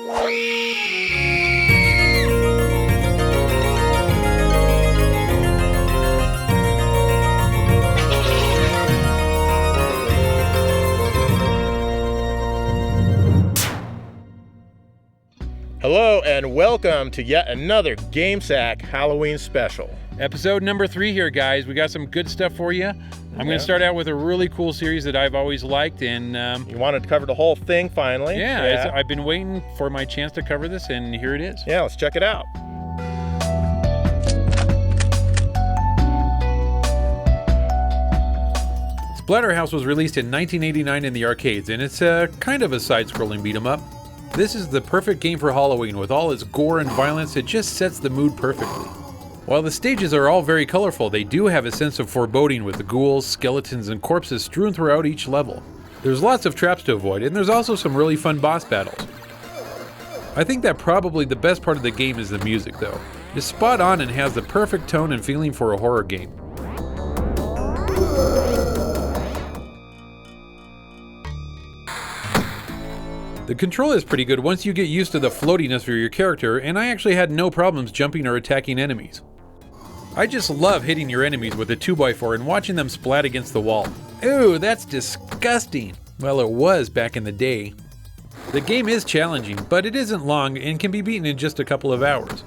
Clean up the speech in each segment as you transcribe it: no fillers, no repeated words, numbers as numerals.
Hello and welcome to yet another GameSack Halloween special. Episode number 3 here, guys. We got some good stuff for you. I'm going to start out with a really cool series that I've always liked. And you wanted to cover the whole thing finally. Yeah. I've been waiting for my chance to cover this, and here it is. Yeah, let's check it out. Splatterhouse was released in 1989 in the arcades, and it's kind of a side-scrolling beat-em-up. This is the perfect game for Halloween. With all its gore and violence, it just sets the mood perfectly. While the stages are all very colorful, they do have a sense of foreboding with the ghouls, skeletons, and corpses strewn throughout each level. There's lots of traps to avoid, and there's also some really fun boss battles. I think that probably the best part of the game is the music, though. It's spot on and has the perfect tone and feeling for a horror game. The control is pretty good once you get used to the floatiness for your character, and I actually had no problems jumping or attacking enemies. I just love hitting your enemies with a 2x4 and watching them splat against the wall. Ooh, that's disgusting! Well, it was back in the day. The game is challenging, but it isn't long and can be beaten in just a couple of hours.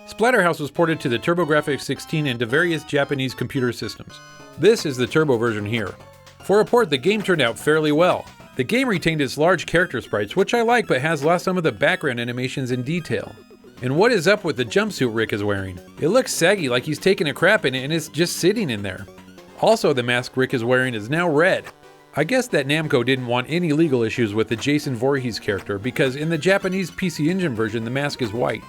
Splatterhouse was ported to the TurboGrafx 16 and to various Japanese computer systems. This is the Turbo version here. For a port, the game turned out fairly well. The game retained its large character sprites, which I like, but has lost some of the background animations in detail. And what is up with the jumpsuit Rick is wearing? It looks saggy, like he's taking a crap in it and it's just sitting in there. Also, the mask Rick is wearing is now red. I guess that Namco didn't want any legal issues with the Jason Voorhees character, because in the Japanese PC Engine version, the mask is white.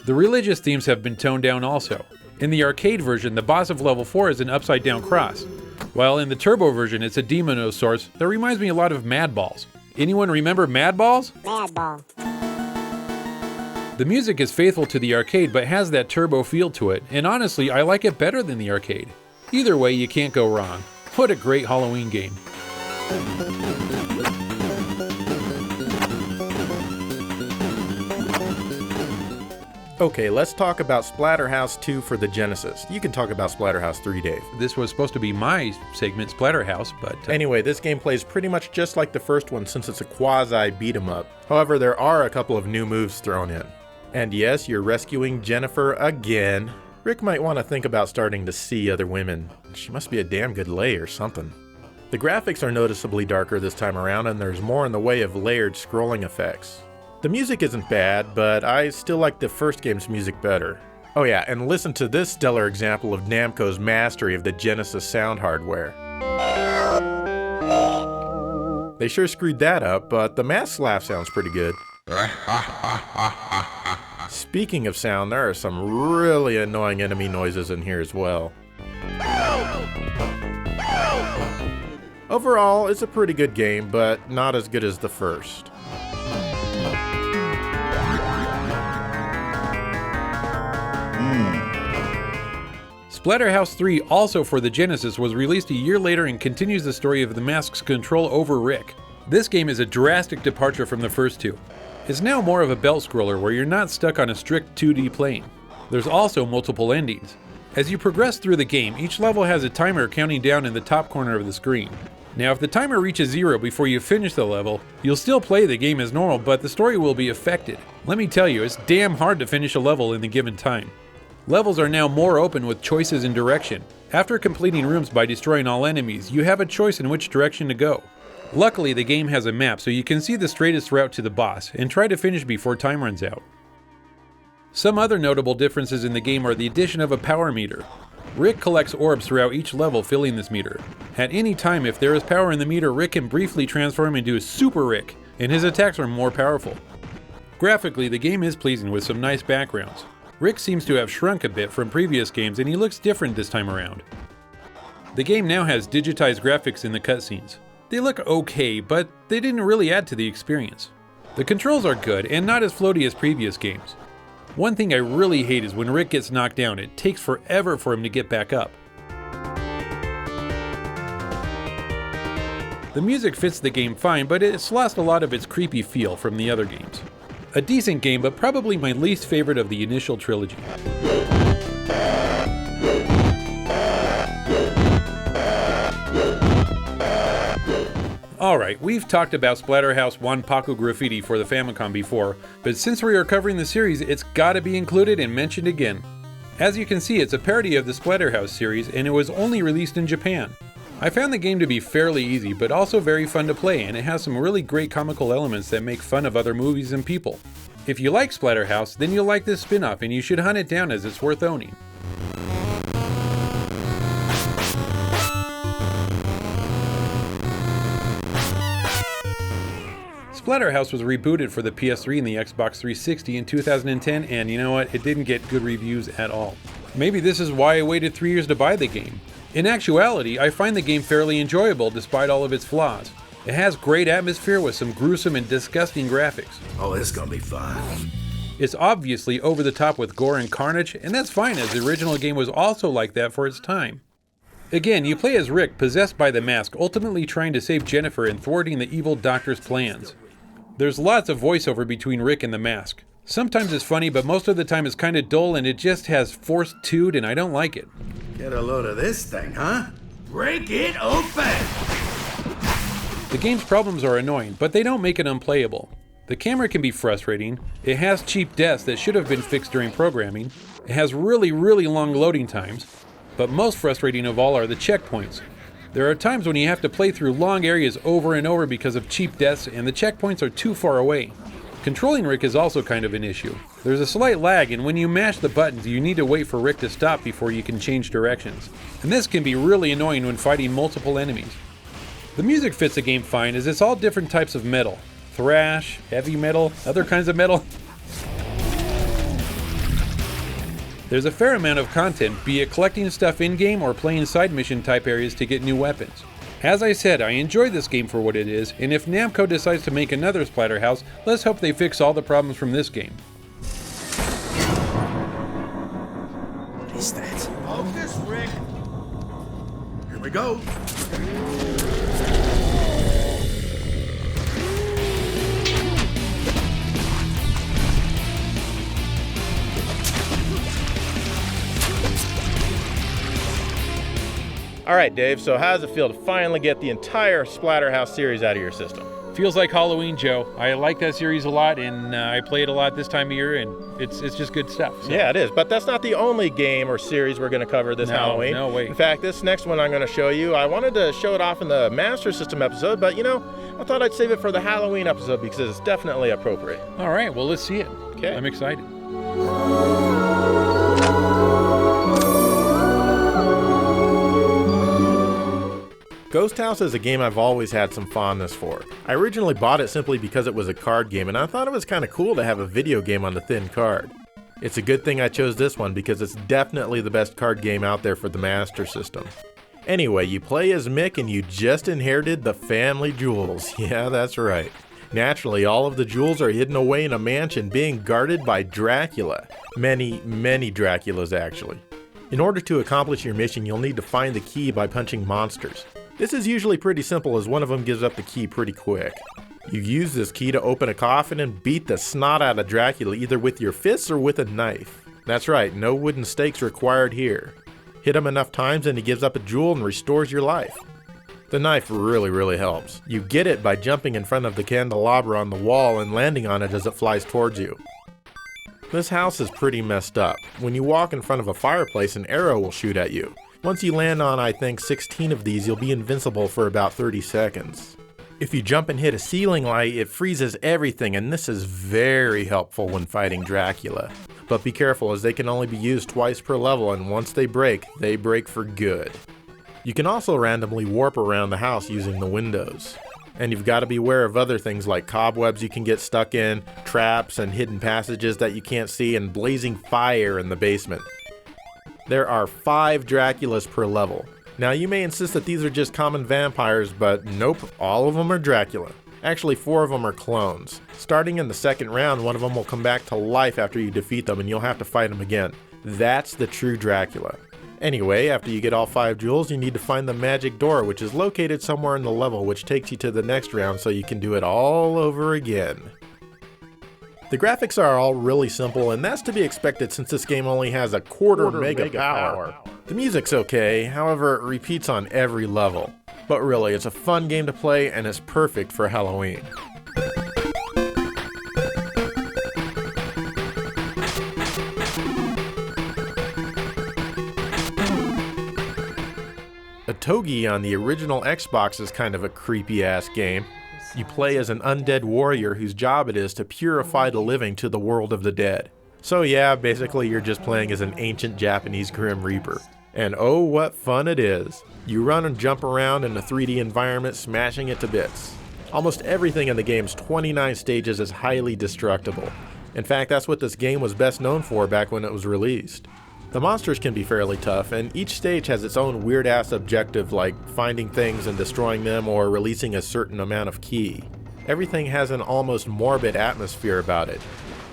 The religious themes have been toned down also. In the arcade version, the boss of level 4 is an upside-down cross, while in the Turbo version, it's a Demonosaurus that reminds me a lot of Madballs. Anyone remember Madballs? Madball. The music is faithful to the arcade but has that Turbo feel to it, and honestly, I like it better than the arcade. Either way, you can't go wrong. What a great Halloween game. Okay, let's talk about Splatterhouse 2 for the Genesis. You can talk about Splatterhouse 3, Dave. This was supposed to be my segment, Splatterhouse, but... Anyway, this game plays pretty much just like the first one since it's a quasi beat-em-up. However, there are a couple of new moves thrown in. And yes, you're rescuing Jennifer again. Rick might want to think about starting to see other women. She must be a damn good lay or something. The graphics are noticeably darker this time around, and there's more in the way of layered scrolling effects. The music isn't bad, but I still like the first game's music better. Oh yeah, and listen to this stellar example of Namco's mastery of the Genesis sound hardware. They sure screwed that up, but the mask laugh sounds pretty good. Speaking of sound, there are some really annoying enemy noises in here as well. Overall, it's a pretty good game, but not as good as the first. Splatterhouse 3, also for the Genesis, was released a year later and continues the story of the mask's control over Rick. This game is a drastic departure from the first two. It's now more of a belt scroller where you're not stuck on a strict 2D plane. There's also multiple endings. As you progress through the game, each level has a timer counting down in the top corner of the screen. Now, if the timer reaches 0 before you finish the level, you'll still play the game as normal, but the story will be affected. Let me tell you, it's damn hard to finish a level in the given time. Levels are now more open with choices in direction. After completing rooms by destroying all enemies, you have a choice in which direction to go. Luckily, the game has a map so you can see the straightest route to the boss and try to finish before time runs out. Some other notable differences in the game are the addition of a power meter. Rick collects orbs throughout each level, filling this meter. At any time, if there is power in the meter, Rick can briefly transform into a Super Rick, and his attacks are more powerful. Graphically, the game is pleasing with some nice backgrounds. Rick seems to have shrunk a bit from previous games, and he looks different this time around. The game now has digitized graphics in the cutscenes. They look okay, but they didn't really add to the experience. The controls are good, and not as floaty as previous games. One thing I really hate is when Rick gets knocked down, it takes forever for him to get back up. The music fits the game fine, but it's lost a lot of its creepy feel from the other games. A decent game, but probably my least favorite of the initial trilogy. Alright, we've talked about Splatterhouse Wanpaku Graffiti for the Famicom before, but since we are covering the series, it's gotta be included and mentioned again. As you can see, it's a parody of the Splatterhouse series, and it was only released in Japan. I found the game to be fairly easy, but also very fun to play, and it has some really great comical elements that make fun of other movies and people. If you like Splatterhouse, then you'll like this spin-off, and you should hunt it down as it's worth owning. Splatterhouse was rebooted for the PS3 and the Xbox 360 in 2010, and you know what? It didn't get good reviews at all. Maybe this is why I waited 3 years to buy the game. In actuality, I find the game fairly enjoyable despite all of its flaws. It has great atmosphere with some gruesome and disgusting graphics. Oh, this is gonna be fun. It's obviously over the top with gore and carnage, and that's fine as the original game was also like that for its time. Again, you play as Rick, possessed by the mask, ultimately trying to save Jennifer and thwarting the evil doctor's plans. There's lots of voiceover between Rick and the mask. Sometimes it's funny, but most of the time it's kinda dull and it just has forced toot and I don't like it. Get a load of this thing, huh? Break it open! The game's problems are annoying, but they don't make it unplayable. The camera can be frustrating, it has cheap deaths that should have been fixed during programming, it has really long loading times, but most frustrating of all are the checkpoints. There are times when you have to play through long areas over and over because of cheap deaths and the checkpoints are too far away. Controlling Rick is also kind of an issue. There's a slight lag, and when you mash the buttons, you need to wait for Rick to stop before you can change directions. And this can be really annoying when fighting multiple enemies. The music fits the game fine as it's all different types of metal. Thrash, heavy metal, other kinds of metal. There's a fair amount of content, be it collecting stuff in-game or playing side mission type areas to get new weapons. As I said, I enjoy this game for what it is, and if Namco decides to make another Splatterhouse, let's hope they fix all the problems from this game. What is that? Focus, Rick! Here we go! Alright, Dave, so how does it feel to finally get the entire Splatterhouse series out of your system? Feels like Halloween, Joe. I like that series a lot, and I play it a lot this time of year, and it's just good stuff. So. Yeah, it is, but that's not the only game or series we're going to cover this Halloween. No, wait. In fact, this next one I'm going to show you, I wanted to show it off in the Master System episode, but you know, I thought I'd save it for the Halloween episode because it's definitely appropriate. All right, well, let's see it. Okay. I'm excited. Ghost House is a game I've always had some fondness for. I originally bought it simply because it was a card game and I thought it was kind of cool to have a video game on the thin card. It's a good thing I chose this one because it's definitely the best card game out there for the Master System. Anyway, you play as Mick and you just inherited the family jewels. Yeah, that's right. Naturally, all of the jewels are hidden away in a mansion being guarded by Dracula. Many Draculas actually. In order to accomplish your mission, you'll need to find the key by punching monsters. This is usually pretty simple as one of them gives up the key pretty quick. You use this key to open a coffin and beat the snot out of Dracula either with your fists or with a knife. That's right, no wooden stakes required here. Hit him enough times and he gives up a jewel and restores your life. The knife really helps. You get it by jumping in front of the candelabra on the wall and landing on it as it flies towards you. This house is pretty messed up. When you walk in front of a fireplace, an arrow will shoot at you. Once you land on, I think, 16 of these, you'll be invincible for about 30 seconds. If you jump and hit a ceiling light, it freezes everything, and this is very helpful when fighting Dracula. But be careful, as they can only be used twice per level, and once they break for good. You can also randomly warp around the house using the windows. And you've got to be aware of other things like cobwebs you can get stuck in, traps and hidden passages that you can't see, and blazing fire in the basement. There are 5 Draculas per level. Now you may insist that these are just common vampires, but nope, all of them are Dracula. Actually, 4 of them are clones. Starting in the second round, one of them will come back to life after you defeat them and you'll have to fight them again. That's the true Dracula. Anyway, after you get all 5 jewels, you need to find the magic door, which is located somewhere in the level, which takes you to the next round so you can do it all over again. The graphics are all really simple, and that's to be expected since this game only has a quarter mega power. The music's okay, however it repeats on every level. But really, it's a fun game to play and it's perfect for Halloween. Otogi on the original Xbox is kind of a creepy ass game. You play as an undead warrior whose job it is to purify the living to the world of the dead. So yeah, basically you're just playing as an ancient Japanese Grim Reaper. And oh, what fun it is. You run and jump around in a 3D environment, smashing it to bits. Almost everything in the game's 29 stages is highly destructible. In fact, that's what this game was best known for back when it was released. The monsters can be fairly tough, and each stage has its own weird-ass objective like finding things and destroying them or releasing a certain amount of ki. Everything has an almost morbid atmosphere about it.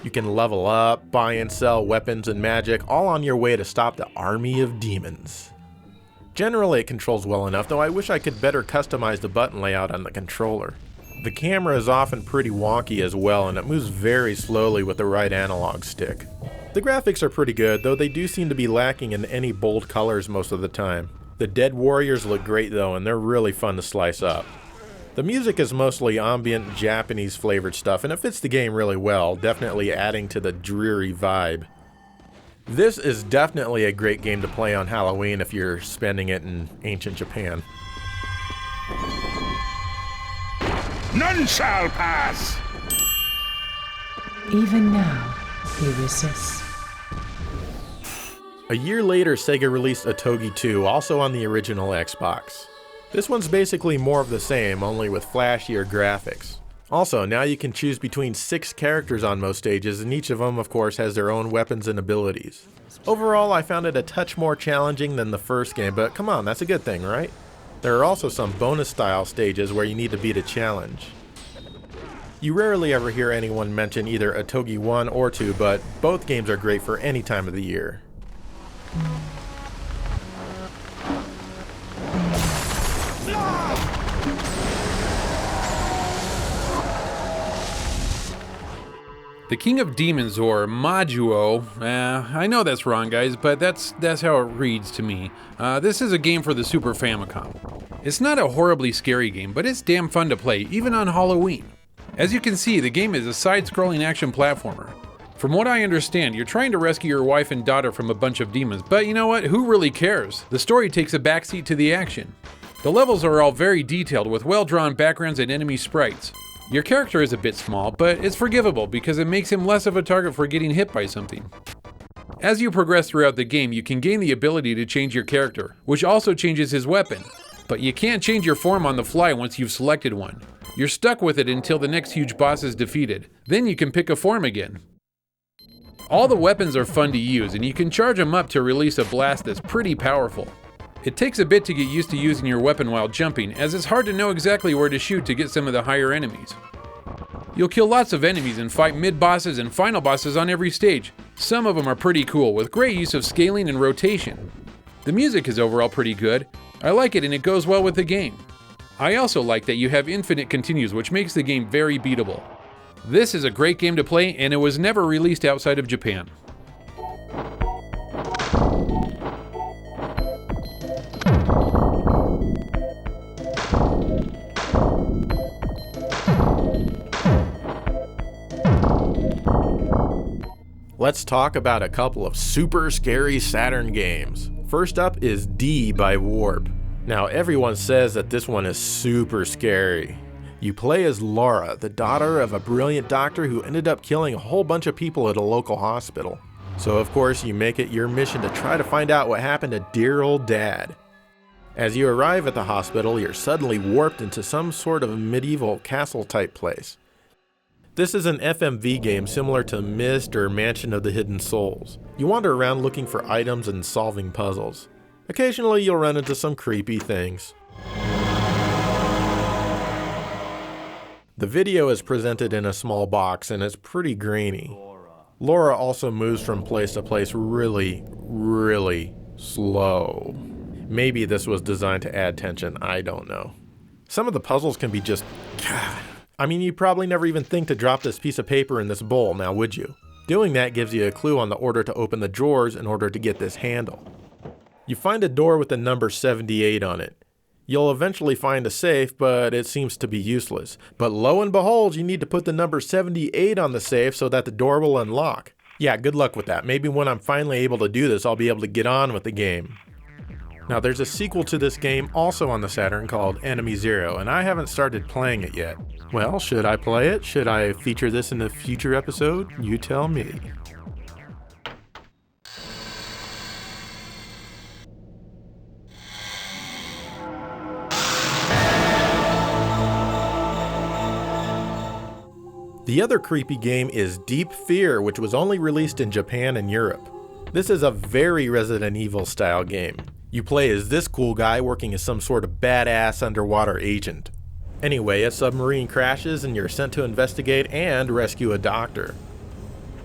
You can level up, buy and sell weapons and magic, all on your way to stop the army of demons. Generally it controls well enough, though I wish I could better customize the button layout on the controller. The camera is often pretty wonky as well, and it moves very slowly with the right analog stick. The graphics are pretty good, though they do seem to be lacking in any bold colors most of the time. The dead warriors look great though, and they're really fun to slice up. The music is mostly ambient Japanese flavored stuff, and it fits the game really well, definitely adding to the dreary vibe. This is definitely a great game to play on Halloween if you're spending it in ancient Japan. None shall pass! Even now, he resists. A year later, Sega released Otogi 2, also on the original Xbox. This one's basically more of the same, only with flashier graphics. Also, now you can choose between 6 characters on most stages, and each of them, of course, has their own weapons and abilities. Overall, I found it a touch more challenging than the first game, but come on, that's a good thing, right? There are also some bonus-style stages where you need to beat a challenge. You rarely ever hear anyone mention either Otogi 1 or 2, but both games are great for any time of the year. The King of Demons, or Majuo, I know that's wrong guys, but that's how it reads to me. This is a game for the Super Famicom. It's not a horribly scary game, but it's damn fun to play, even on Halloween. As you can see, the game is a side-scrolling action platformer. From what I understand, you're trying to rescue your wife and daughter from a bunch of demons, but you know what? Who really cares? The story takes a backseat to the action. The levels are all very detailed with well-drawn backgrounds and enemy sprites. Your character is a bit small, but it's forgivable because it makes him less of a target for getting hit by something. As you progress throughout the game, you can gain the ability to change your character, which also changes his weapon. But you can't change your form on the fly once you've selected one. You're stuck with it until the next huge boss is defeated. Then you can pick a form again. All the weapons are fun to use, and you can charge them up to release a blast that's pretty powerful. It takes a bit to get used to using your weapon while jumping, as it's hard to know exactly where to shoot to get some of the higher enemies. You'll kill lots of enemies and fight mid-bosses and final bosses on every stage. Some of them are pretty cool, with great use of scaling and rotation. The music is overall pretty good. I like it and it goes well with the game. I also like that you have infinite continues, which makes the game very beatable. This is a great game to play, and it was never released outside of Japan. Let's talk about a couple of super scary Saturn games. First up is D by Warp. Now everyone says that this one is super scary. You play as Laura, the daughter of a brilliant doctor who ended up killing a whole bunch of people at a local hospital. So of course you make it your mission to try to find out what happened to dear old dad. As you arrive at the hospital, you're suddenly warped into some sort of medieval castle type place. This is an FMV game similar to Myst or Mansion of the Hidden Souls. You wander around looking for items and solving puzzles. Occasionally you'll run into some creepy things. The video is presented in a small box and it's pretty grainy. Laura also moves from place to place really, really slow. Maybe this was designed to add tension, I don't know. Some of the puzzles can be just... I mean, you'd probably never even think to drop this piece of paper in this bowl, now would you? Doing that gives you a clue on the order to open the drawers in order to get this handle. You find a door with the number 78 on it. You'll eventually find a safe, but it seems to be useless. But lo and behold, you need to put the number 78 on the safe so that the door will unlock. Yeah, good luck with that. Maybe when I'm finally able to do this, I'll be able to get on with the game. Now, there's a sequel to this game also on the Saturn called Enemy Zero, and I haven't started playing it yet. Well, should I play it? Should I feature this in a future episode? You tell me. The other creepy game is Deep Fear, which was only released in Japan and Europe. This is a very Resident Evil style game. You play as this cool guy working as some sort of badass underwater agent. Anyway, a submarine crashes and you're sent to investigate and rescue a doctor.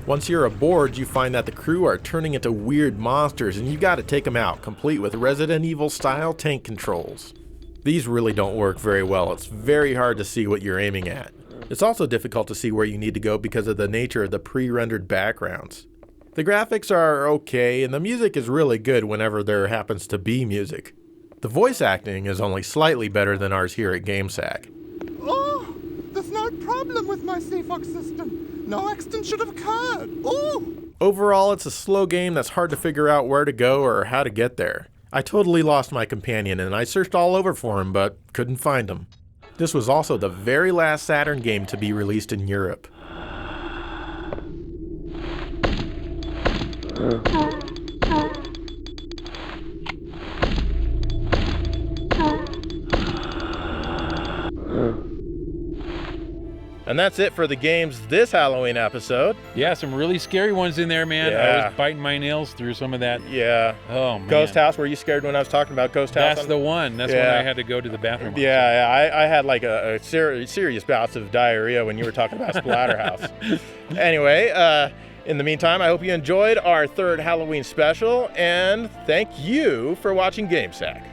Once you're aboard, you find that the crew are turning into weird monsters and you gotta take them out, complete with Resident Evil style tank controls. These really don't work very well. It's very hard to see what you're aiming at. It's also difficult to see where you need to go because of the nature of the pre-rendered backgrounds. The graphics are okay, and the music is really good whenever there happens to be music. The voice acting is only slightly better than ours here at GameSack. Oh, there's no problem with my CFOX system. No accident should have occurred. Ooh! Overall, it's a slow game that's hard to figure out where to go or how to get there. I totally lost my companion, and I searched all over for him, but couldn't find him. This was also the very last Saturn game to be released in Europe. And that's it for the games this Halloween episode. Yeah, some really scary ones in there, man. Yeah. I was biting my nails through some of that. Yeah. Oh, man. Ghost House, were you scared when I was talking about Ghost House? That's the one. That's when I had to go to the bathroom. Yeah, I had like a serious bouts of diarrhea when you were talking about Splatterhouse. Anyway, in the meantime, I hope you enjoyed our third Halloween special, and thank you for watching GameSack.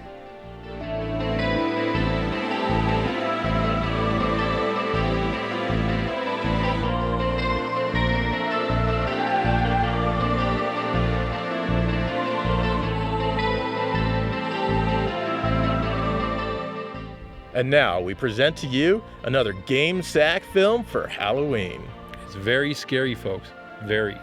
And now we present to you another GameSack film for Halloween. It's very scary, folks. Very.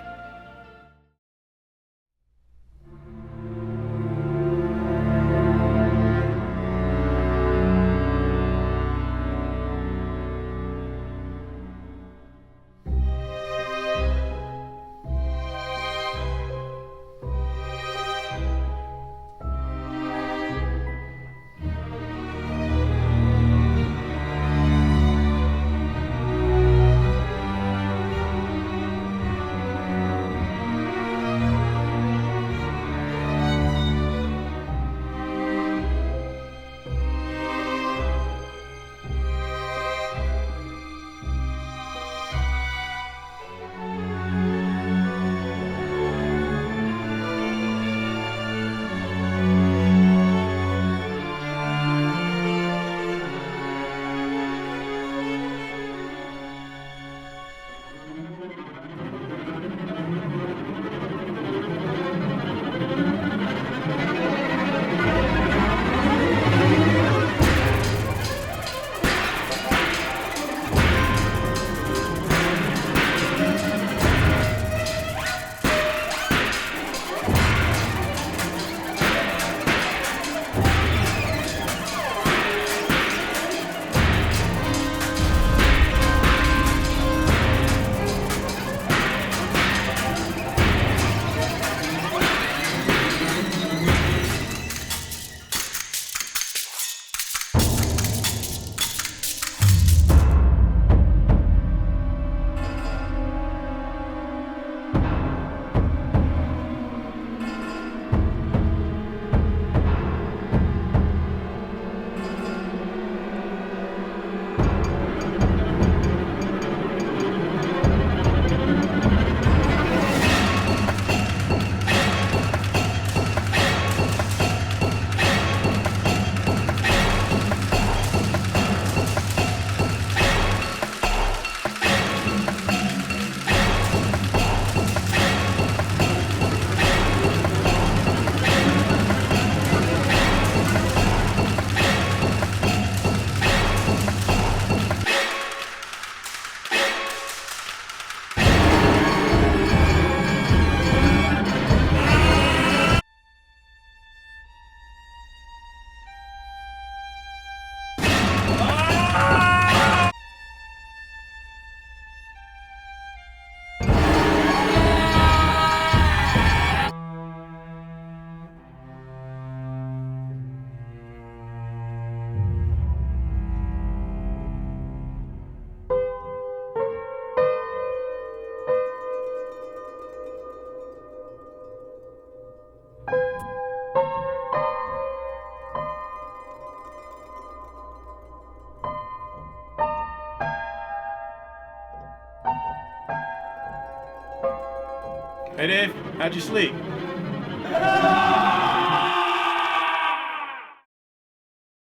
Hey Dave, how'd you sleep?